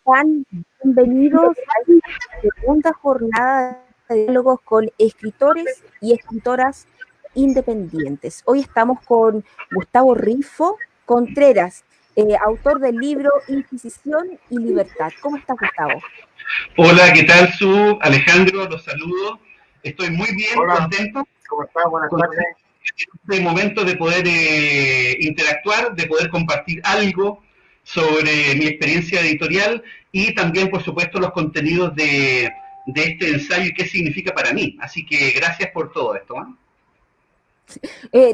están? Bienvenidos a esta segunda jornada de diálogos con escritores y escritoras independientes. Hoy estamos con Gustavo Rifo Contreras, autor del libro Inquisición y Libertad. ¿Cómo estás, Gustavo? Hola, ¿qué tal, Alejandro? Los saludo. Estoy muy bien, hola, contento. ¿Cómo estás? Buenas tardes. Este momento de poder interactuar, de poder compartir algo sobre mi experiencia editorial y también, por supuesto, los contenidos de este ensayo y qué significa para mí. Así que gracias por todo esto,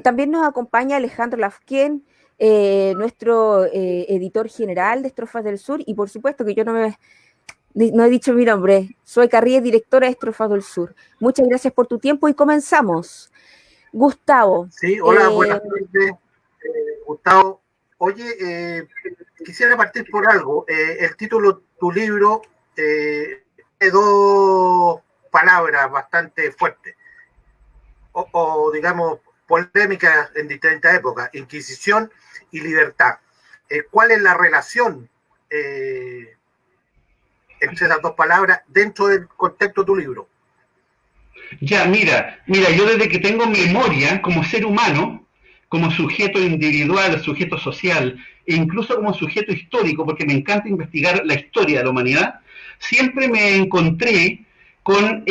También nos acompaña Alejandro Lafquén, nuestro editor general de Estrofas del Sur, y por supuesto que yo no he dicho mi nombre, soy Carrillo, directora de Estrofas del Sur. Muchas gracias por tu tiempo y comenzamos. Gustavo. Sí, hola, buenas tardes, Gustavo. Oye, quisiera partir por algo. El título de tu libro tiene dos palabras bastante fuertes, o digamos, polémicas en distintas épocas: Inquisición y libertad. ¿Cuál es la relación entre esas dos palabras dentro del contexto de tu libro? Ya, mira, yo desde que tengo memoria como ser humano, como sujeto individual, sujeto social, e incluso como sujeto histórico, porque me encanta investigar la historia de la humanidad, siempre me encontré con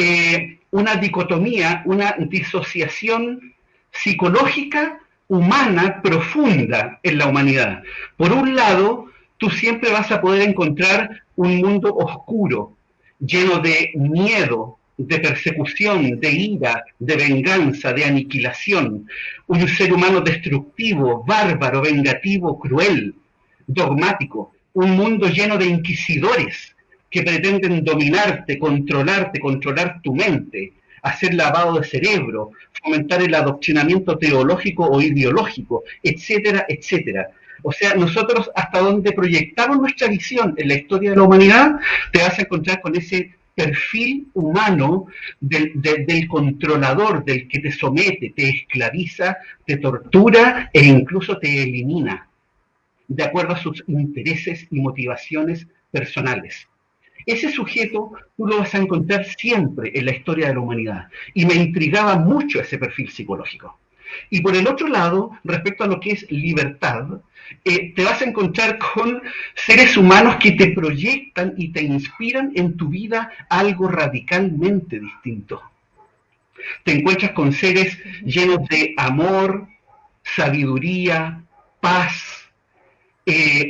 una dicotomía, una disociación psicológica, humana, profunda en la humanidad. Por un lado, tú siempre vas a poder encontrar un mundo oscuro, lleno de miedo, de persecución, de ira, de venganza, de aniquilación, un ser humano destructivo, bárbaro, vengativo, cruel, dogmático, un mundo lleno de inquisidores que pretenden dominarte, controlar tu mente, hacer lavado de cerebro, fomentar el adoctrinamiento teológico o ideológico, etcétera, etcétera. O sea, nosotros hasta donde proyectamos nuestra visión en la historia de la humanidad, te vas a encontrar con ese perfil humano del controlador, del que te somete, te esclaviza, te tortura e incluso te elimina, de acuerdo a sus intereses y motivaciones personales. Ese sujeto tú lo vas a encontrar siempre en la historia de la humanidad, y me intrigaba mucho ese perfil psicológico. Y por el otro lado, respecto a lo que es libertad, te vas a encontrar con seres humanos que te proyectan y te inspiran en tu vida algo radicalmente distinto. Te encuentras con seres llenos de amor, sabiduría, paz,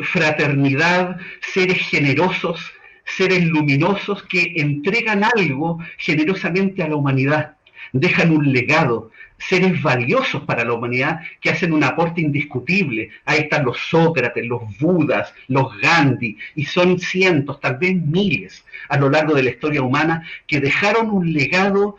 fraternidad, seres generosos, seres luminosos que entregan algo generosamente a la humanidad, dejan un legado, seres valiosos para la humanidad que hacen un aporte indiscutible. Ahí están los Sócrates, los Budas, los Gandhi, y son cientos, tal vez miles, a lo largo de la historia humana, que dejaron un legado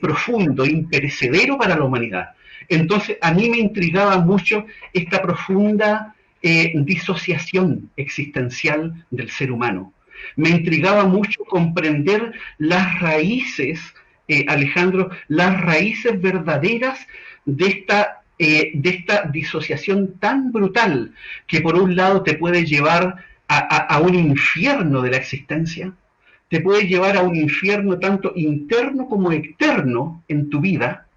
profundo, imperecedero para la humanidad. Entonces, a mí me intrigaba mucho esta profunda disociación existencial del ser humano. Me intrigaba mucho comprender las raíces, Alejandro, las raíces verdaderas de esta disociación tan brutal que por un lado te puede llevar a un infierno de la existencia, te puede llevar a un infierno tanto interno como externo en tu vida,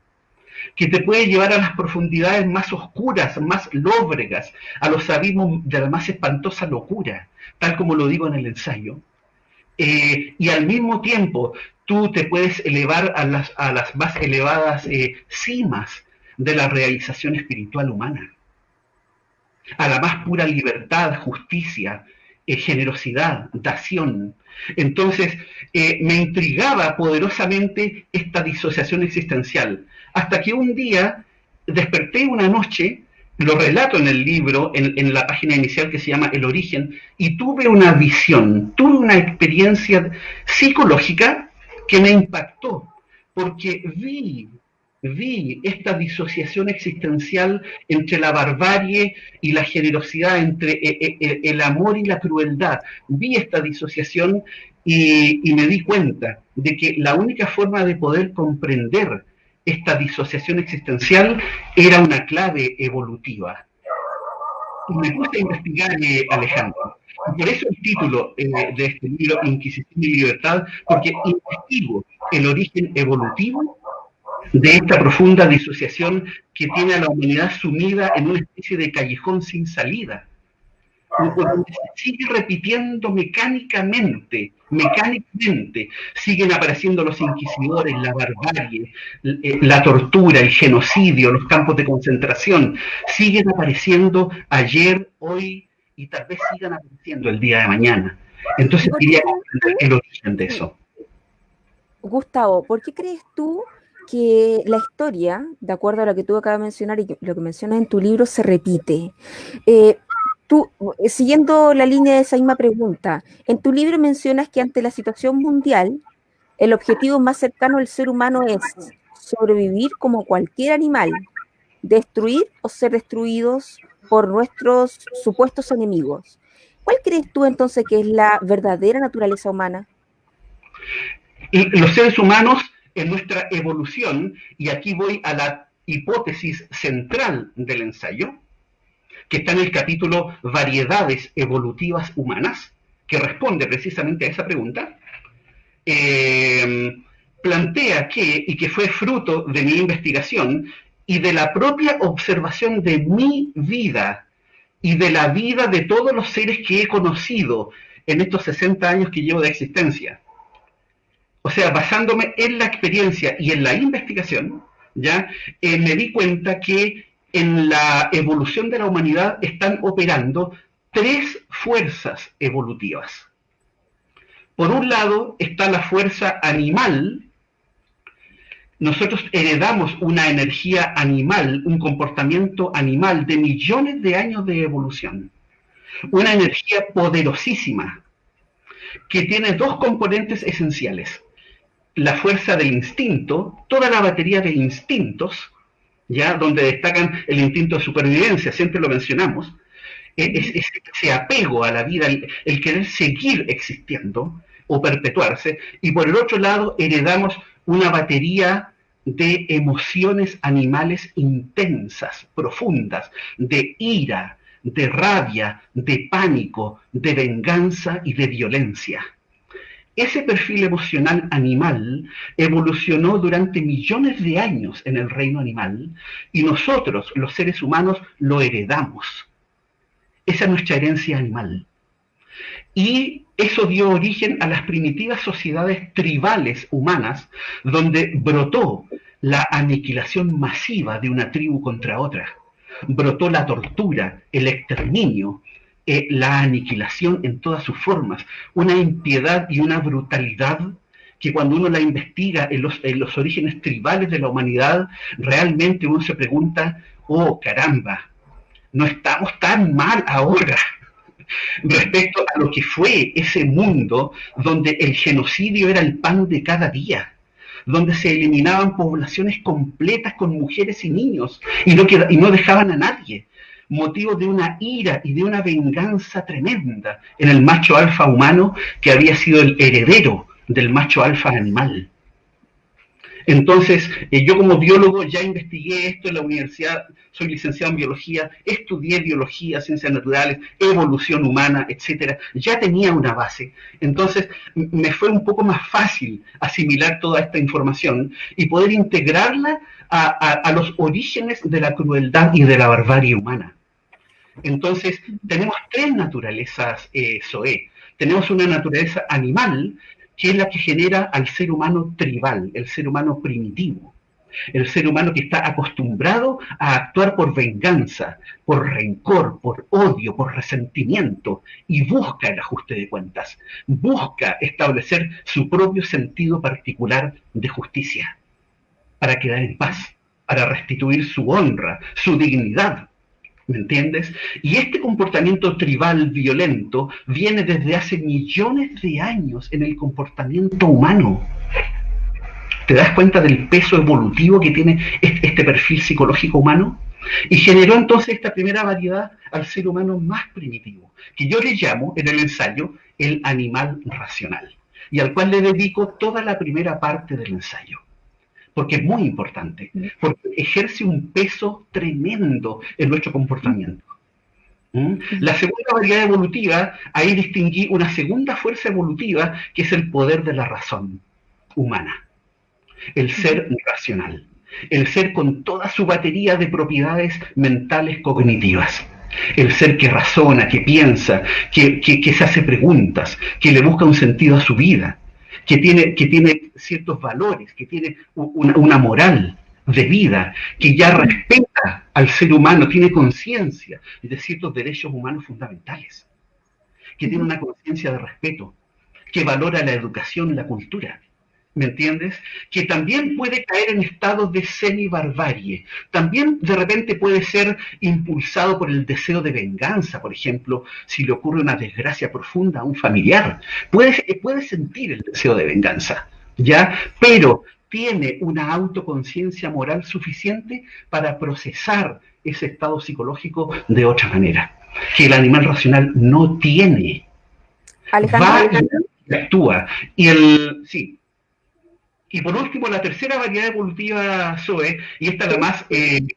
que te puede llevar a las profundidades más oscuras, más lóbregas, a los abismos de la más espantosa locura, tal como lo digo en el ensayo. Y al mismo tiempo, tú te puedes elevar a las más elevadas cimas de la realización espiritual humana, a la más pura libertad, justicia, generosidad, dación. Entonces, me intrigaba poderosamente esta disociación existencial, hasta que un día desperté una noche, lo relato en el libro, en la página inicial que se llama El origen, y tuve una visión, tuve una experiencia psicológica que me impactó, porque vi esta disociación existencial entre la barbarie y la generosidad, entre el amor y la crueldad. Vi esta disociación y me di cuenta de que la única forma de poder comprender esta disociación existencial era una clave evolutiva. Y me puse a investigar, Alejandro. Y por eso el título de este libro, Inquisición y Libertad, porque investigo el origen evolutivo de esta profunda disociación que tiene a la humanidad sumida en una especie de callejón sin salida, donde se sigue repitiendo mecánicamente, siguen apareciendo los inquisidores, la barbarie, la tortura, el genocidio, los campos de concentración, siguen apareciendo ayer, hoy y tal vez sigan apareciendo el día de mañana. Entonces quería comprender el origen de eso. Gustavo, ¿por qué crees tú que la historia, de acuerdo a lo que tú acabas de mencionar y lo que mencionas en tu libro, se repite? Tú, siguiendo la línea de esa misma pregunta, en tu libro mencionas que ante la situación mundial, el objetivo más cercano del ser humano es sobrevivir como cualquier animal, destruir o ser destruidos por nuestros supuestos enemigos. ¿Cuál crees tú entonces que es la verdadera naturaleza humana? Los seres humanos en nuestra evolución, y aquí voy a la hipótesis central del ensayo, que está en el capítulo Variedades Evolutivas Humanas, que responde precisamente a esa pregunta, plantea que, y que fue fruto de mi investigación y de la propia observación de mi vida y de la vida de todos los seres que he conocido en estos 60 años que llevo de existencia. O sea, basándome en la experiencia y en la investigación, ya me di cuenta que en la evolución de la humanidad están operando tres fuerzas evolutivas. Por un lado está la fuerza animal. Nosotros heredamos una energía animal, un comportamiento animal de millones de años de evolución. Una energía poderosísima que tiene dos componentes esenciales. La fuerza del instinto, toda la batería de instintos, ya donde destacan el instinto de supervivencia, siempre lo mencionamos, ese apego a la vida, el querer seguir existiendo o perpetuarse, y por el otro lado heredamos una batería de emociones animales intensas, profundas, de ira, de rabia, de pánico, de venganza y de violencia. Ese perfil emocional animal evolucionó durante millones de años en el reino animal y nosotros, los seres humanos, lo heredamos. Esa es nuestra herencia animal. Y eso dio origen a las primitivas sociedades tribales humanas, donde brotó la aniquilación masiva de una tribu contra otra. Brotó la tortura, el exterminio, la aniquilación en todas sus formas, una impiedad y una brutalidad que cuando uno la investiga en los orígenes tribales de la humanidad, realmente uno se pregunta, oh caramba, no estamos tan mal ahora respecto a lo que fue ese mundo donde el genocidio era el pan de cada día, donde se eliminaban poblaciones completas con mujeres y niños y no dejaban a nadie, motivo de una ira y de una venganza tremenda en el macho alfa humano que había sido el heredero del macho alfa animal. Entonces, yo como biólogo ya investigué esto en la universidad, soy licenciado en biología, estudié biología, ciencias naturales, evolución humana, etcétera. Ya tenía una base. Entonces, me fue un poco más fácil asimilar toda esta información y poder integrarla a los orígenes de la crueldad y de la barbarie humana. Entonces, tenemos tres naturalezas, Zoé. Tenemos una naturaleza animal, que es la que genera al ser humano tribal, el ser humano primitivo, el ser humano que está acostumbrado a actuar por venganza, por rencor, por odio, por resentimiento, y busca el ajuste de cuentas, busca establecer su propio sentido particular de justicia, para quedar en paz, para restituir su honra, su dignidad. ¿Me entiendes? Y este comportamiento tribal violento viene desde hace millones de años en el comportamiento humano. ¿Te das cuenta del peso evolutivo que tiene este perfil psicológico humano? Y generó entonces esta primera variedad al ser humano más primitivo, que yo le llamo en el ensayo el animal racional, y al cual le dedico toda la primera parte del ensayo. Porque es muy importante, porque ejerce un peso tremendo en nuestro comportamiento. La segunda variedad evolutiva, ahí distinguí una segunda fuerza evolutiva, que es el poder de la razón humana, el ser racional, el ser con toda su batería de propiedades mentales cognitivas. El ser que razona, que piensa, que se hace preguntas, que le busca un sentido a su vida, que tiene ciertos valores, que tiene una moral de vida, que ya respeta al ser humano, tiene conciencia de ciertos derechos humanos fundamentales, que tiene una conciencia de respeto, que valora la educación, la cultura. ¿Me entiendes? Que también puede caer en estados de semi-barbarie. También de repente puede ser impulsado por el deseo de venganza, por ejemplo, si le ocurre una desgracia profunda a un familiar. Puede sentir el deseo de venganza, ¿ya? Pero tiene una autoconciencia moral suficiente para procesar ese estado psicológico de otra manera, que el animal racional no tiene. Alejandro. Va y actúa. Sí. Y por último, la tercera variedad evolutiva, Zoe, y esta es la más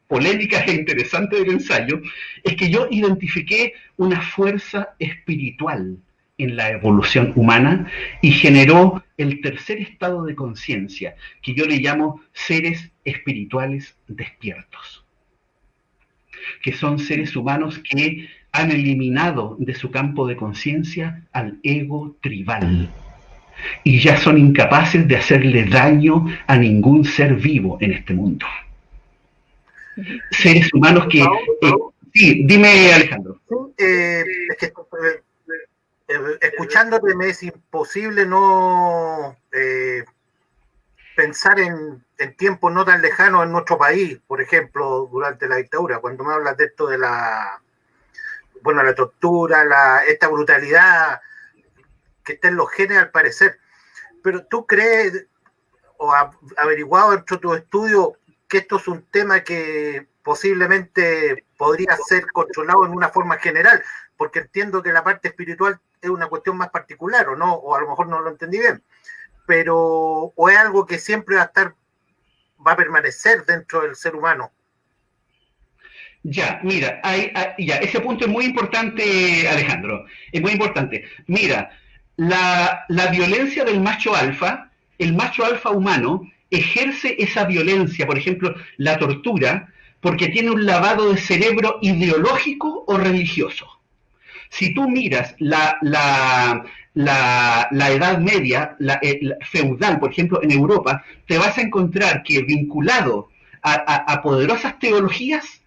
polémica e interesante del ensayo, es que yo identifiqué una fuerza espiritual en la evolución humana y generó el tercer estado de conciencia, que yo le llamo seres espirituales despiertos, que son seres humanos que han eliminado de su campo de conciencia al ego tribal y ya son incapaces de hacerle daño a ningún ser vivo en este mundo. Seres humanos que... sí, dime, Alejandro. Es que escuchándote me es imposible no pensar en tiempos no tan lejanos en nuestro país, por ejemplo, durante la dictadura, cuando me hablas de esto de la tortura, esta brutalidad que está en los genes al parecer. Pero tú crees o has averiguado dentro de tu estudio que esto es un tema que posiblemente podría ser controlado en una forma general, porque entiendo que la parte espiritual es una cuestión más particular, o no, o a lo mejor no lo entendí bien, pero o es algo que siempre va a permanecer dentro del ser humano. Ya, mira, ese punto es muy importante, Alejandro, es muy importante. Mira, la violencia del macho alfa, el macho alfa humano ejerce esa violencia, por ejemplo, la tortura, porque tiene un lavado de cerebro ideológico o religioso. Si tú miras la Edad Media, la feudal, por ejemplo, en Europa, te vas a encontrar que vinculado a poderosas teologías,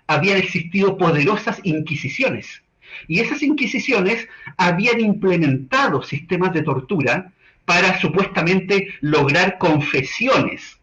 habían existido poderosas inquisiciones. Y esas inquisiciones habían implementado sistemas de tortura para supuestamente lograr confesiones.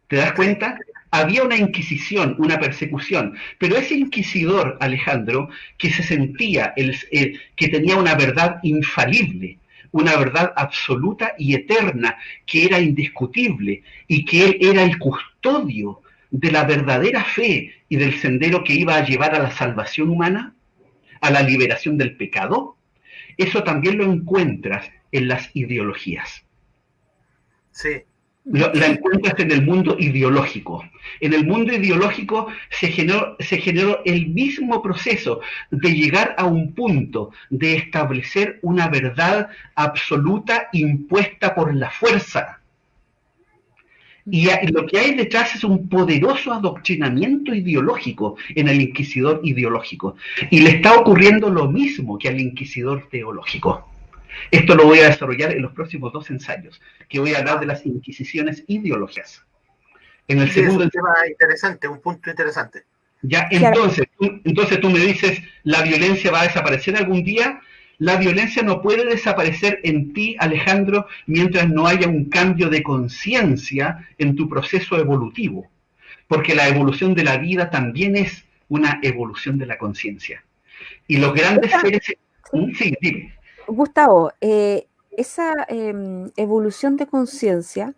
¿Te das cuenta? Había una inquisición, una persecución, pero ese inquisidor, Alejandro, que se sentía, que tenía una verdad infalible, una verdad absoluta y eterna, que era indiscutible, y que él era el custodio de la verdadera fe y del sendero que iba a llevar a la salvación humana, a la liberación del pecado, eso también lo encuentras en las ideologías. Sí. La encuentras en el mundo ideológico. En el mundo ideológico se generó el mismo proceso de llegar a un punto de establecer una verdad absoluta impuesta por la fuerza. Y lo que hay detrás es un poderoso adoctrinamiento ideológico en el inquisidor ideológico. Y le está ocurriendo lo mismo que al inquisidor teológico. Esto lo voy a desarrollar en los próximos 2 ensayos, que voy a hablar de las inquisiciones ideológicas. En el segundo es un tema interesante, un punto interesante. Ya, entonces tú me dices, ¿la violencia va a desaparecer algún día? La violencia no puede desaparecer en ti, Alejandro, mientras no haya un cambio de conciencia en tu proceso evolutivo. Porque la evolución de la vida también es una evolución de la conciencia. Y los grandes seres... Sí, dime. Gustavo, esa evolución de conciencia,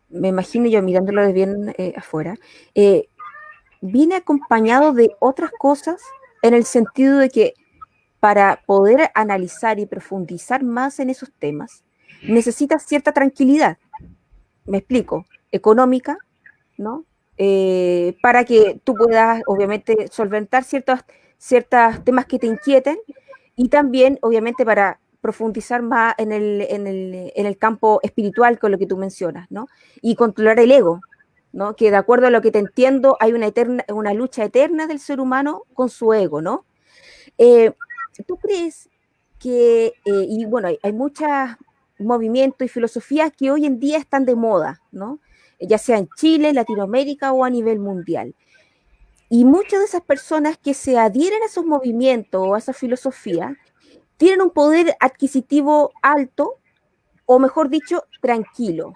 me imagino yo mirándolo de bien afuera, viene acompañado de otras cosas en el sentido de que para poder analizar y profundizar más en esos temas, necesitas cierta tranquilidad. Me explico, económica, ¿no? para que tú puedas, obviamente, solventar ciertos temas que te inquieten y también, obviamente, para profundizar más en el campo espiritual con lo que tú mencionas, ¿no? Y controlar el ego, ¿no? Que de acuerdo a lo que te entiendo, hay una lucha eterna del ser humano con su ego, ¿no? Eh, ¿Tú crees que, y bueno, hay muchos movimientos y filosofías que hoy en día están de moda, ¿no? Ya sea en Chile, Latinoamérica o a nivel mundial. Y muchas de esas personas que se adhieren a esos movimientos o a esa filosofía tienen un poder adquisitivo alto, o mejor dicho, tranquilo.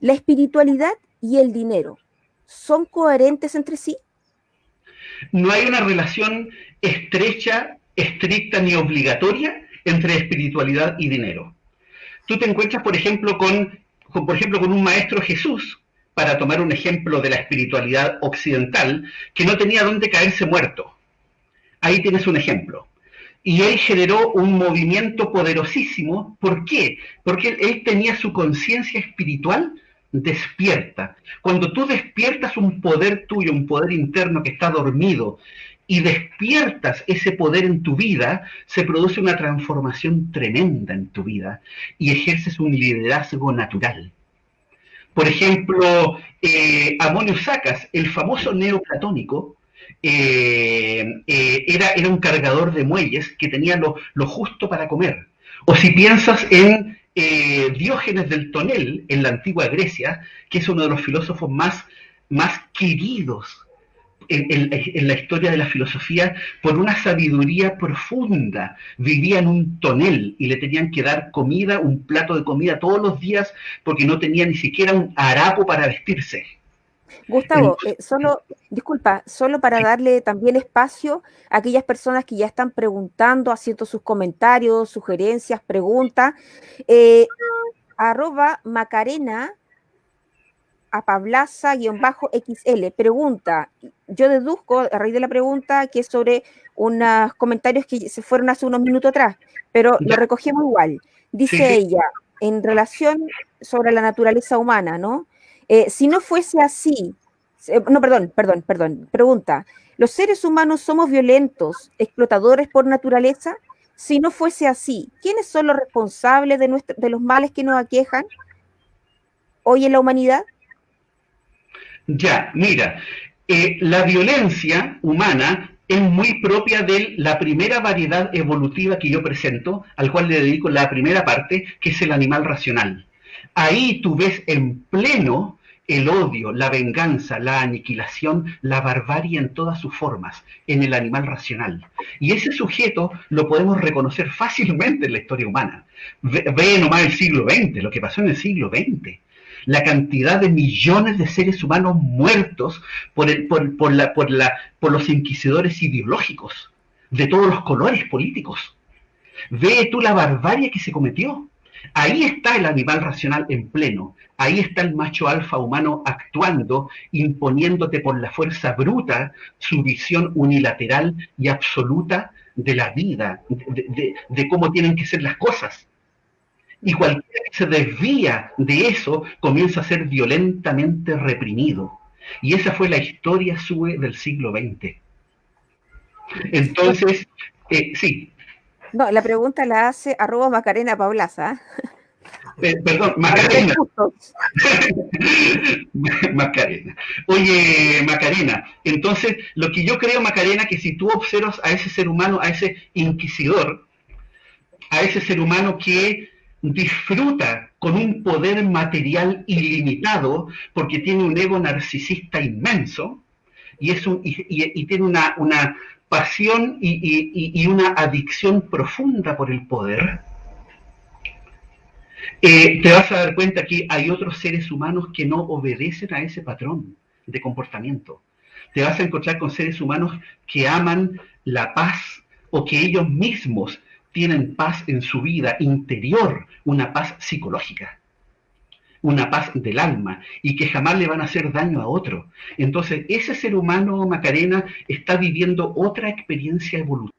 ¿La espiritualidad y el dinero son coherentes entre sí? No hay una relación estrecha, estricta ni obligatoria entre espiritualidad y dinero. Tú te encuentras, por ejemplo, con un maestro Jesús, para tomar un ejemplo de la espiritualidad occidental, que no tenía dónde caerse muerto. Ahí tienes un ejemplo. Y él generó un movimiento poderosísimo. ¿Por qué? Porque él tenía su conciencia espiritual despierta. Cuando tú despiertas un poder tuyo, un poder interno que está dormido, y despiertas ese poder en tu vida, se produce una transformación tremenda en tu vida y ejerces un liderazgo natural. Por ejemplo, Amonio Sacas, el famoso neoplatónico, era un cargador de muelles que tenía lo justo para comer. O si piensas en Diógenes del Tonel, en la antigua Grecia, que es uno de los filósofos más queridos en la historia de la filosofía por una sabiduría profunda. Vivía en un tonel y le tenían que dar comida, un plato de comida todos los días, porque no tenía ni siquiera un harapo para vestirse. Gustavo, disculpa, solo para darle también espacio a aquellas personas que ya están preguntando, haciendo sus comentarios, sugerencias, preguntas, @Macarena a Pablaza-XL pregunta, yo deduzco a raíz de la pregunta que es sobre unos comentarios que se fueron hace unos minutos atrás, pero lo recogemos igual. Dice Sí. ella, en relación sobre la naturaleza humana, ¿no? Si no fuese así, no, perdón, pregunta, ¿los seres humanos somos violentos, explotadores por naturaleza? Si no fuese así, ¿quiénes son los responsables de los males que nos aquejan hoy en la humanidad? Ya, mira, la violencia humana es muy propia de la primera variedad evolutiva que yo presento, al cual le dedico la primera parte, que es el animal racional. Ahí tú ves en pleno el odio, la venganza, la aniquilación, la barbarie en todas sus formas, en el animal racional. Y ese sujeto lo podemos reconocer fácilmente en la historia humana. Ve nomás el siglo XX, lo que pasó en el siglo XX, la cantidad de millones de seres humanos muertos por los inquisidores ideológicos de todos los colores políticos. Ve tú la barbarie que se cometió. Ahí está el animal racional en pleno. Ahí está el macho alfa humano actuando, imponiéndote por la fuerza bruta su visión unilateral y absoluta de la vida, de cómo tienen que ser las cosas. Y cualquiera que se desvía de eso comienza a ser violentamente reprimido. Y esa fue la historia SUE del siglo XX. Entonces, sí. No, la pregunta la hace @Macarena Pablaza. Perdón, Macarena. Macarena. Oye, Macarena, entonces lo que yo creo, Macarena, que si tú observas a ese ser humano, a ese inquisidor, a ese ser humano que disfruta con un poder material ilimitado porque tiene un ego narcisista inmenso y tiene una pasión y una adicción profunda por el poder, te vas a dar cuenta que hay otros seres humanos que no obedecen a ese patrón de comportamiento. Te vas a encontrar con seres humanos que aman la paz o que ellos mismos tienen paz en su vida interior, una paz psicológica, una paz del alma, y que jamás le van a hacer daño a otro. Entonces, ese ser humano, Macarena, está viviendo otra experiencia evolutiva,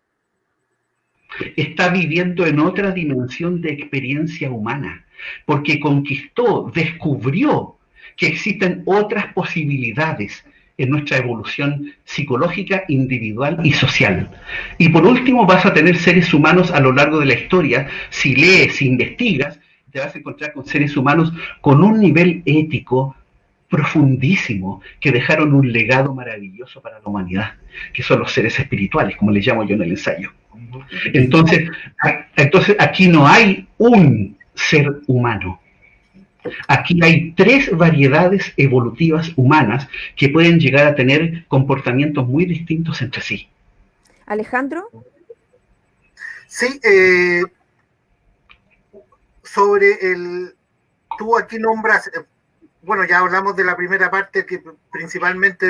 está viviendo en otra dimensión de experiencia humana, porque conquistó, descubrió que existen otras posibilidades en nuestra evolución psicológica, individual y social. Y por último, vas a tener seres humanos a lo largo de la historia. Si lees, si investigas, te vas a encontrar con seres humanos con un nivel ético profundísimo, que dejaron un legado maravilloso para la humanidad, que son los seres espirituales, como les llamo yo en el ensayo. Entonces aquí no hay un ser humano. Aquí hay 3 variedades evolutivas humanas que pueden llegar a tener comportamientos muy distintos entre sí. Alejandro. Sí, sobre tú aquí nombras, bueno, ya hablamos de la primera parte, que principalmente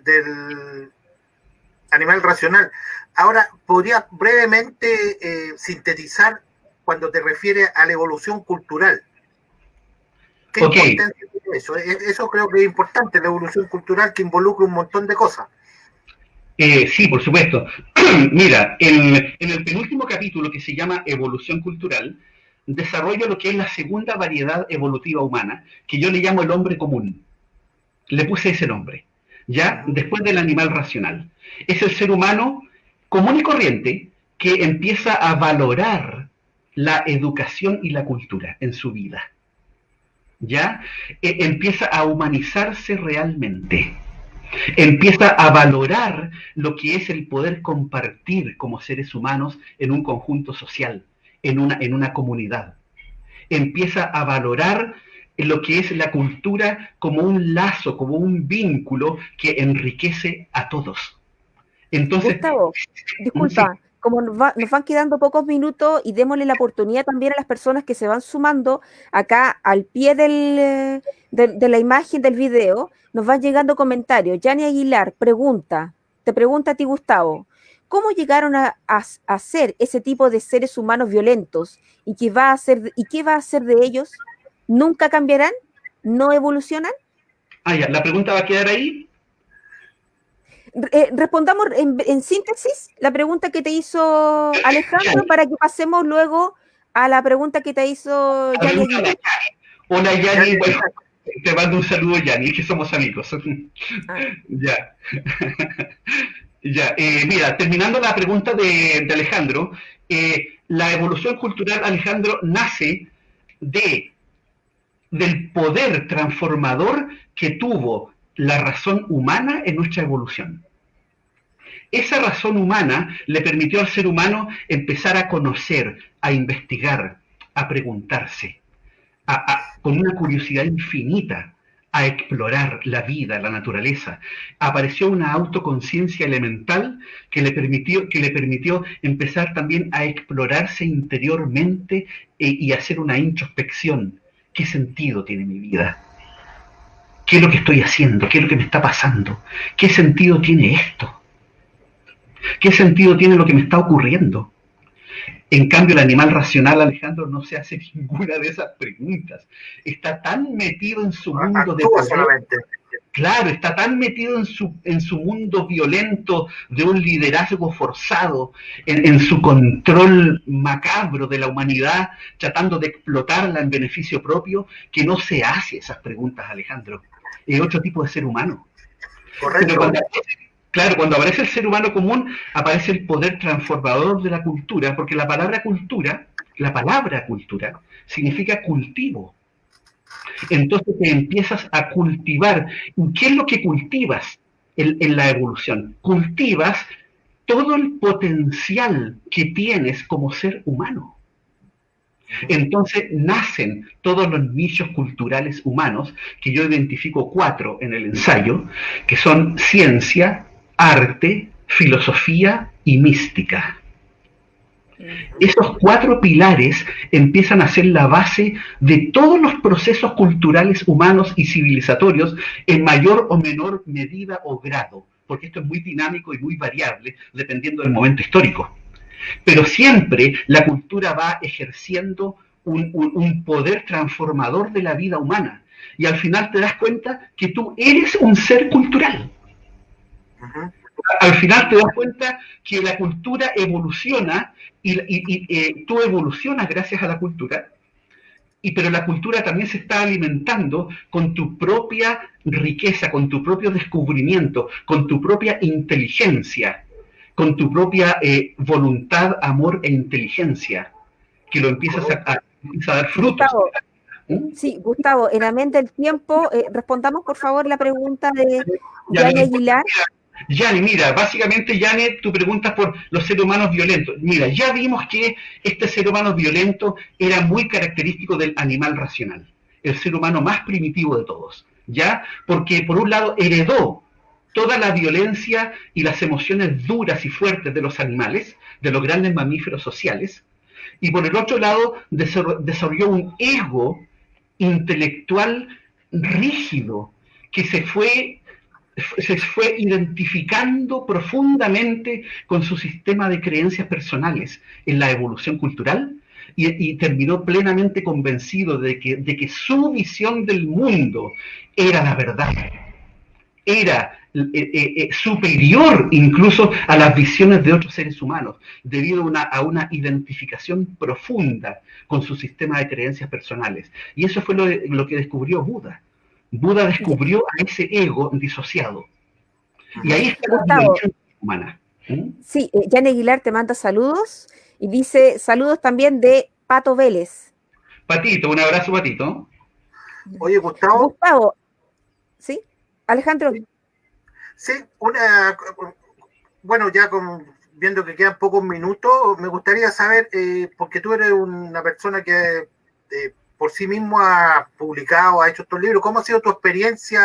del animal racional. Ahora, ¿podrías brevemente sintetizar cuando te refieres a la evolución cultural? ¿Qué importancia tiene eso? Eso creo que es importante, la evolución cultural, que involucra un montón de cosas. Sí, por supuesto. Mira, en el penúltimo capítulo, que se llama Evolución Cultural, desarrollo lo que es la segunda variedad evolutiva humana, que yo le llamo el hombre común. Le puse ese nombre, ya después del animal racional. Es el ser humano común y corriente que empieza a valorar la educación y la cultura en su vida. ¿Ya? Empieza a humanizarse realmente. Empieza a valorar lo que es el poder compartir como seres humanos en un conjunto social, en una comunidad. Empieza a valorar lo que es la cultura como un lazo, como un vínculo que enriquece a todos. Entonces, Gustavo, disculpa, sí. Como nos van quedando pocos minutos, y démosle la oportunidad también a las personas que se van sumando acá al pie de la imagen del video, nos van llegando comentarios. Yani Aguilar te pregunta a ti, Gustavo, ¿cómo llegaron a ser ese tipo de seres humanos violentos? ¿Y qué va a hacer de ellos? ¿Nunca cambiarán? ¿No evolucionan? Ya, ¿la pregunta va a quedar ahí? Respondamos en síntesis la pregunta que te hizo Alejandro, para que pasemos luego a la pregunta que te hizo Yani Aguilar. Hola Yani, bueno, te mando un saludo, Yani, que somos amigos. Ya. Ya, mira, terminando la pregunta de Alejandro, la evolución cultural, Alejandro, nace del poder transformador que tuvo la razón humana en nuestra evolución. Esa razón humana le permitió al ser humano empezar a conocer, a investigar, a preguntarse, con una curiosidad infinita, a explorar la vida, la naturaleza. Apareció una autoconciencia elemental que le permitió empezar también a explorarse interiormente y hacer una introspección. ¿Qué sentido tiene mi vida? ¿Qué es lo que estoy haciendo? ¿Qué es lo que me está pasando? ¿Qué sentido tiene esto? ¿Qué sentido tiene lo que me está ocurriendo? En cambio, el animal racional, Alejandro, no se hace ninguna de esas preguntas. Está tan metido en su mundo de poder. Solamente. Claro, está tan metido en su mundo violento de un liderazgo forzado, en su control macabro de la humanidad, tratando de explotarla en beneficio propio, que no se hace esas preguntas, Alejandro. Es otro tipo de ser humano. Correcto. Pero cuando aparece el ser humano común, aparece el poder transformador de la cultura, porque la palabra cultura significa cultivo. Entonces te empiezas a cultivar. ¿Y qué es lo que cultivas en la evolución? Cultivas todo el potencial que tienes como ser humano. Entonces nacen todos los nichos culturales humanos, que yo identifico 4 en el ensayo, que son ciencia, arte, filosofía y mística. Esos 4 pilares empiezan a ser la base de todos los procesos culturales humanos y civilizatorios, en mayor o menor medida o grado, porque esto es muy dinámico y muy variable dependiendo del momento histórico. Pero siempre la cultura va ejerciendo un poder transformador de la vida humana, y al final te das cuenta que tú eres un ser cultural. Al final te das cuenta que la cultura evoluciona y tú evolucionas gracias a la cultura, pero la cultura también se está alimentando con tu propia riqueza, con tu propio descubrimiento, con tu propia inteligencia, con tu propia voluntad, amor e inteligencia, que lo empiezas empieza a dar frutos. Gustavo, sí, Gustavo, en la mente del tiempo, respondamos por favor la pregunta de Yanni Aguilar. Yani, mira, básicamente, Yani, tu pregunta por los seres humanos violentos. Mira, ya vimos que este ser humano violento era muy característico del animal racional, el ser humano más primitivo de todos, ¿ya? Porque, por un lado, heredó toda la violencia y las emociones duras y fuertes de los animales, de los grandes mamíferos sociales, y por el otro lado, desarrolló un ego intelectual rígido que se fue identificando profundamente con su sistema de creencias personales en la evolución cultural y terminó plenamente convencido de que su visión del mundo era la verdad, era superior incluso a las visiones de otros seres humanos, debido a una identificación profunda con su sistema de creencias personales. Y eso fue lo que descubrió Buda. Buda descubrió a ese ego disociado. Y ahí está la violencia humana. Sí, Yanni Aguilar te manda saludos y dice saludos también de Pato Vélez. Patito, un abrazo, Patito. Oye, Gustavo. Gustavo, ¿sí? Alejandro. Sí, bueno, ya viendo que quedan pocos minutos, me gustaría saber, porque tú eres una persona que por sí mismo ha publicado, ha hecho estos libros, ¿cómo ha sido tu experiencia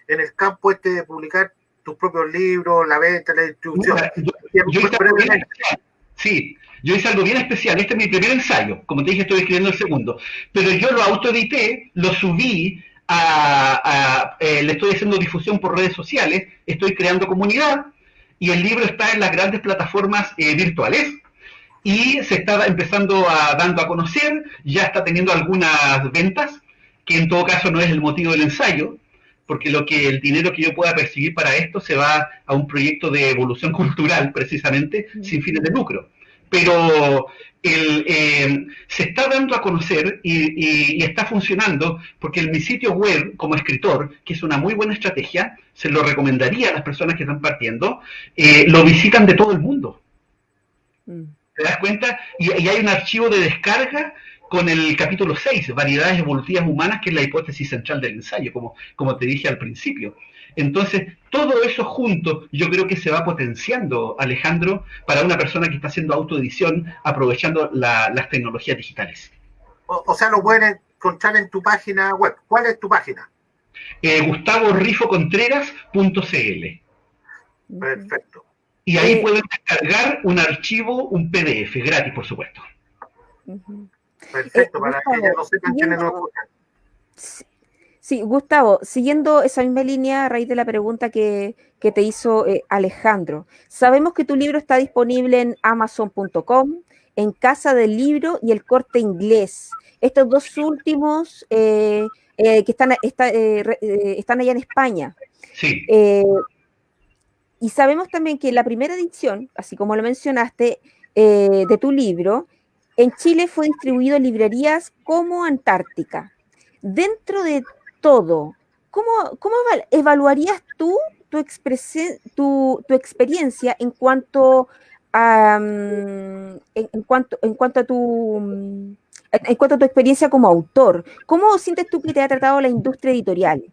en el campo de publicar tus propios libros, la venta, la distribución? Yo hice algo bien especial. Este es mi primer ensayo. Como te dije, estoy escribiendo el segundo. Pero yo lo autoedité, lo subí, le estoy haciendo difusión por redes sociales, estoy creando comunidad, y el libro está en las grandes plataformas virtuales. Y se está empezando dando a conocer, ya está teniendo algunas ventas, que en todo caso no es el motivo del ensayo, porque el dinero que yo pueda percibir para esto se va a un proyecto de evolución cultural, precisamente, sin fines de lucro. Pero se está dando a conocer y está funcionando, porque en mi sitio web, como escritor, que es una muy buena estrategia, se lo recomendaría a las personas que están partiendo, lo visitan de todo el mundo. ¿Te das cuenta? Y hay un archivo de descarga con el capítulo 6, variedades evolutivas humanas, que es la hipótesis central del ensayo, como te dije al principio. Entonces, todo eso junto, yo creo que se va potenciando, Alejandro, para una persona que está haciendo autoedición, aprovechando las tecnologías digitales. O sea, lo pueden encontrar en tu página web. ¿Cuál es tu página? GustavoRifoContreras.cl. Perfecto. Y ahí pueden descargar un archivo, un PDF, gratis, por supuesto. Perfecto, para que ya no sepan quiénes nos escuchan. Sí, Gustavo, siguiendo esa misma línea a raíz de la pregunta que te hizo Alejandro, sabemos que tu libro está disponible en Amazon.com, en Casa del Libro y El Corte Inglés. Estos dos últimos que están allá en España. Sí. Y sabemos también que la primera edición, así como lo mencionaste, de tu libro, en Chile fue distribuido en librerías como Antártica. Dentro de todo, ¿cómo evaluarías tú tu experiencia en cuanto a tu experiencia como autor? ¿Cómo sientes tú que te ha tratado la industria editorial?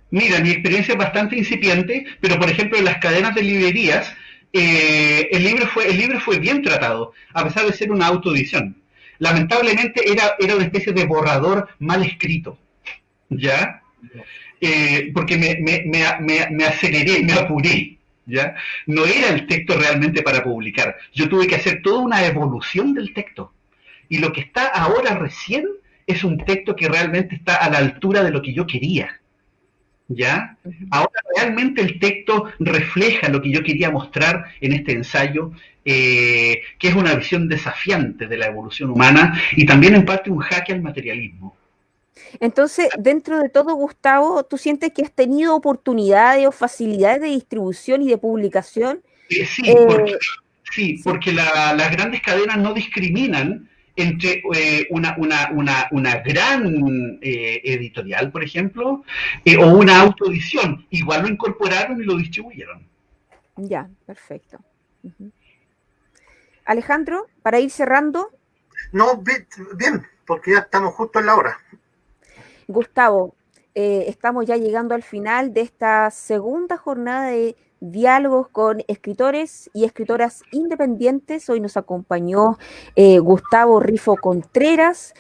Mira, mi experiencia es bastante incipiente, pero por ejemplo en las cadenas de librerías el libro fue bien tratado, a pesar de ser una autoedición. Lamentablemente era una especie de borrador mal escrito, ¿ya? Porque me aceleré, me apuré, ¿ya? No era el texto realmente para publicar. Yo tuve que hacer toda una evolución del texto. Y lo que está ahora recién es un texto que realmente está a la altura de lo que yo quería. ¿Ya? Ahora realmente el texto refleja lo que yo quería mostrar en este ensayo, que es una visión desafiante de la evolución humana y también en parte un jaque al materialismo. Entonces, dentro de todo, Gustavo, ¿tú sientes que has tenido oportunidades o facilidades de distribución y de publicación? Sí, porque las grandes cadenas no discriminan entre una gran editorial, por ejemplo, o una autoedición. Igual lo incorporaron y lo distribuyeron. Ya, perfecto. Alejandro, para ir cerrando. No, bien, porque ya estamos justo en la hora. Gustavo, estamos ya llegando al final de esta segunda jornada de diálogos con escritores y escritoras independientes. Hoy nos acompañó Gustavo Rifo Contreras,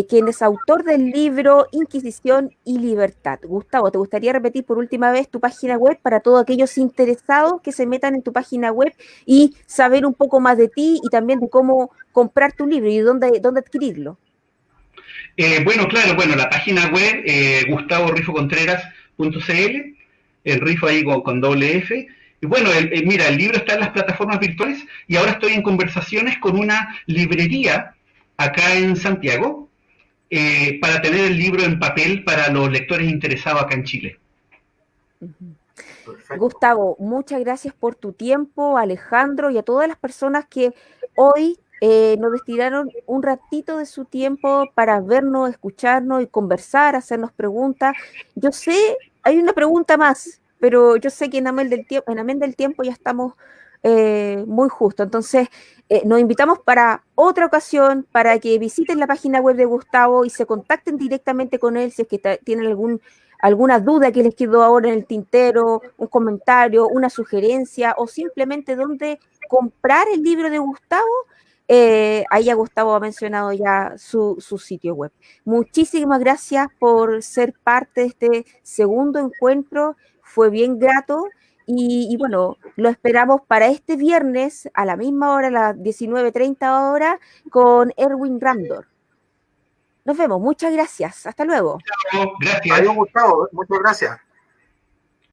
quien es autor del libro Inquisición y Libertad. Gustavo, ¿te gustaría repetir por última vez tu página web para todos aquellos interesados que se metan en tu página web y saber un poco más de ti y también de cómo comprar tu libro y dónde adquirirlo? Bueno, la página web, gustavorifocontreras.cl, el Rifo ahí con doble F. Y bueno, mira, el libro está en las plataformas virtuales y ahora estoy en conversaciones con una librería acá en Santiago para tener el libro en papel para los lectores interesados acá en Chile. Perfecto. Gustavo, muchas gracias por tu tiempo, Alejandro, y a todas las personas que hoy nos destinaron un ratito de su tiempo para vernos, escucharnos y conversar, hacernos preguntas. Yo sé, hay una pregunta más, pero yo sé que en Amén del Tiempo ya estamos muy justo. Entonces, nos invitamos para otra ocasión, para que visiten la página web de Gustavo y se contacten directamente con él si es que tienen alguna duda que les quedó ahora en el tintero, un comentario, una sugerencia o simplemente dónde comprar el libro de Gustavo. Ahí ya Gustavo ha mencionado ya su sitio web. Muchísimas gracias por ser parte de este segundo encuentro, fue bien grato y bueno, lo esperamos para este viernes a la misma hora, a las 19:30 horas, con Erwin Randor. Nos vemos, muchas gracias, hasta luego. Gracias. Adiós, Gustavo, muchas gracias.